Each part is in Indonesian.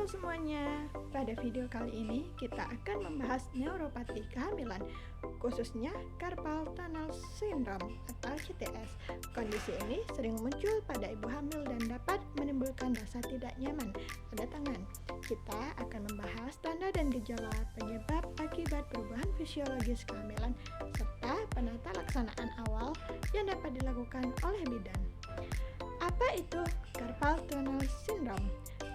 Halo semuanya, pada video kali ini kita akan membahas neuropati kehamilan, khususnya carpal tunnel syndrome atau CTS. Kondisi ini sering muncul pada ibu hamil dan dapat menimbulkan rasa tidak nyaman pada tangan. Kita akan membahas tanda dan gejala penyebab akibat perubahan fisiologis kehamilan, serta penata laksanaan awal yang dapat dilakukan oleh bidan. Apa itu carpal tunnel syndrome?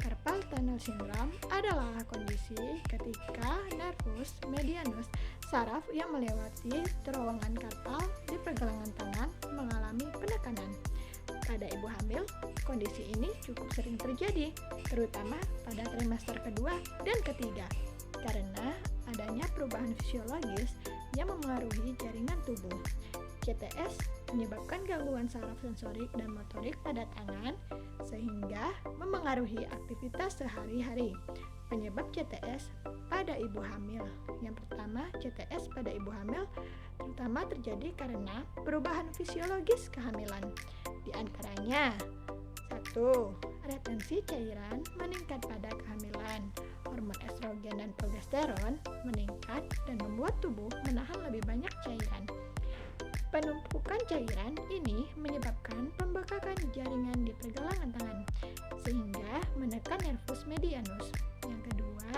Carpal tunnel syndrome adalah kondisi ketika nervus medianus saraf yang melewati terowongan karpal di pergelangan tangan mengalami penekanan. Pada ibu hamil, kondisi ini cukup sering terjadi, terutama pada trimester kedua dan ketiga, karena adanya perubahan fisiologis yang memengaruhi jaringan tubuh. CTS menyebabkan gangguan saraf sensorik dan motorik pada tangan sehingga memengaruhi aktivitas sehari-hari. Penyebab CTS pada ibu hamil. Yang pertama, CTS pada ibu hamil terutama terjadi karena perubahan fisiologis kehamilan. Di antaranya 1. Retensi cairan meningkat pada kehamilan. Hormon estrogen dan progesteron meningkat dan membuat tubuh menahan lebih banyak cairan. Penumpukan cairan ini menyebabkan pembekakan jaringan di pergelangan tangan sehingga menekan nervus medianus. Yang kedua,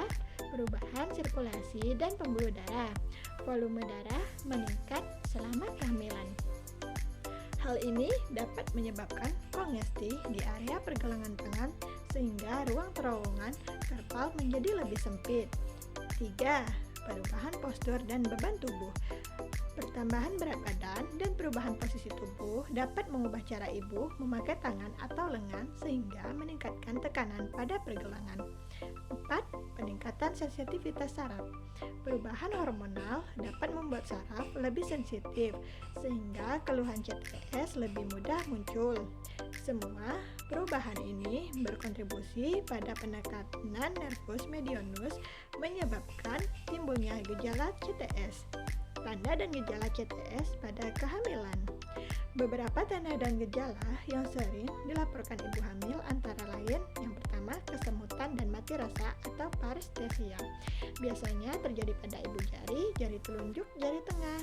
perubahan sirkulasi dan pembuluh darah. Volume darah meningkat selama kehamilan. Hal ini dapat menyebabkan kongesti di area pergelangan tangan sehingga ruang terowongan karpal menjadi lebih sempit. 3. Perubahan postur dan beban tubuh. Pertambahan berat badan dan perubahan posisi tubuh dapat mengubah cara ibu memakai tangan atau lengan sehingga meningkatkan tekanan pada pergelangan. 4. Peningkatan sensitivitas saraf. Perubahan hormonal dapat membuat saraf lebih sensitif sehingga keluhan CTS lebih mudah muncul. Semua perubahan ini berkontribusi pada penekanan nervus medianus menyebabkan timbulnya gejala CTS. Tanda dan gejala CTS pada kehamilan. Beberapa tanda dan gejala yang sering dilaporkan ibu hamil antara lain yang pertama, kesemutan dan mati rasa atau parestesia. Biasanya terjadi pada ibu jari, jari telunjuk, jari tengah,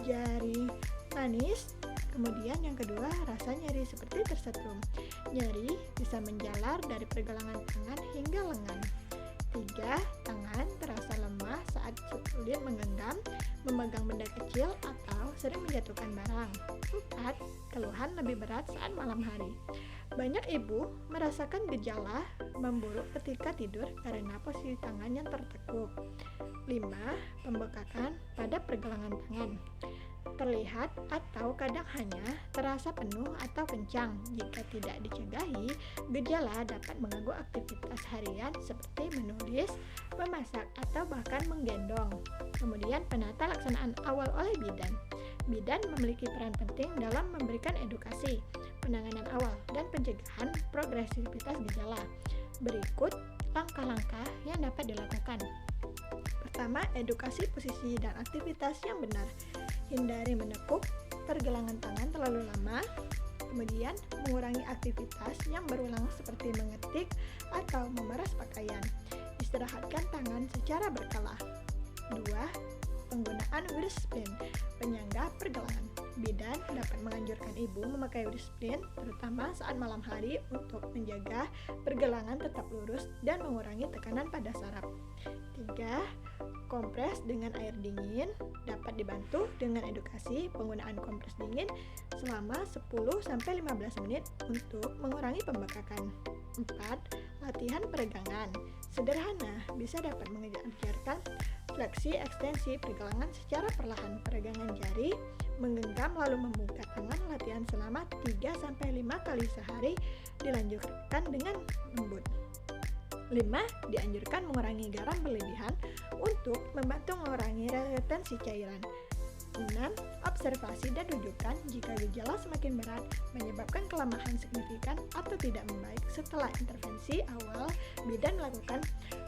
jari manis. Kemudian yang kedua, rasa nyeri seperti tersetrum. Nyeri bisa menjalar dari pergelangan tangan hingga lengan. 3. Tangan terasa lemah saat sulit menggenggam, memegang benda kecil, atau sering menjatuhkan barang. 4. Keluhan lebih berat saat malam hari. Banyak ibu merasakan gejala memburuk ketika tidur karena posisi tangan yang tertekuk. 5. Pembekakan pada pergelangan tangan. Terlihat atau kadang hanya terasa penuh atau kencang. Jika tidak dicegahi, gejala dapat mengganggu aktivitas harian seperti menulis, memasak, atau bahkan menggendong. Kemudian penata laksanaan awal oleh bidan. Bidan memiliki peran penting dalam memberikan edukasi, penanganan awal, dan pencegahan progresivitas gejala. Berikut langkah-langkah yang dapat dilakukan. Pertama, edukasi posisi dan aktivitas yang benar. Hindari menekuk pergelangan tangan terlalu lama. Kemudian, mengurangi aktivitas yang berulang seperti mengetik atau memeras pakaian. Istirahatkan tangan secara berkala. 2. Penggunaan wiris splint, penyangga pergelangan. Bidan dapat menganjurkan ibu memakai wiris splint terutama saat malam hari untuk menjaga pergelangan tetap lurus dan mengurangi tekanan pada saraf. 3. Kompres dengan air dingin dapat dibantu dengan edukasi penggunaan kompres dingin selama 10-15 menit untuk mengurangi pembekakan. 4. Latihan peregangan. Sederhana, bisa dapat mengajarkan fleksi ekstensi pergelangan secara perlahan. Peregangan jari, menggenggam lalu membuka tangan, latihan selama 3-5 kali sehari, dilanjutkan dengan lembut. 5. Dianjurkan mengurangi garam berlebihan untuk membantu mengurangi retensi cairan. 6. Observasi dan rujukan jika gejala semakin berat, menyebabkan kelemahan signifikan atau tidak membaik. Setelah intervensi awal, bidan melakukan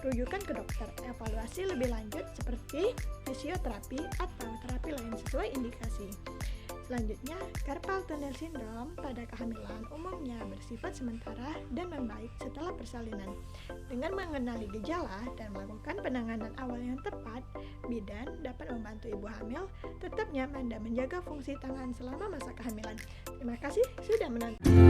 rujukan ke dokter. Evaluasi lebih lanjut seperti fisioterapi atau terapi lain sesuai indikasi. Selanjutnya, carpal tunnel syndrome pada kehamilan umumnya bersifat sementara dan membaik setelah persalinan. Dengan mengenali gejala dan melakukan penanganan awal yang tepat, bidan dapat membantu ibu hamil tetap nyaman dan menjaga fungsi tangan selama masa kehamilan. Terima kasih sudah menonton.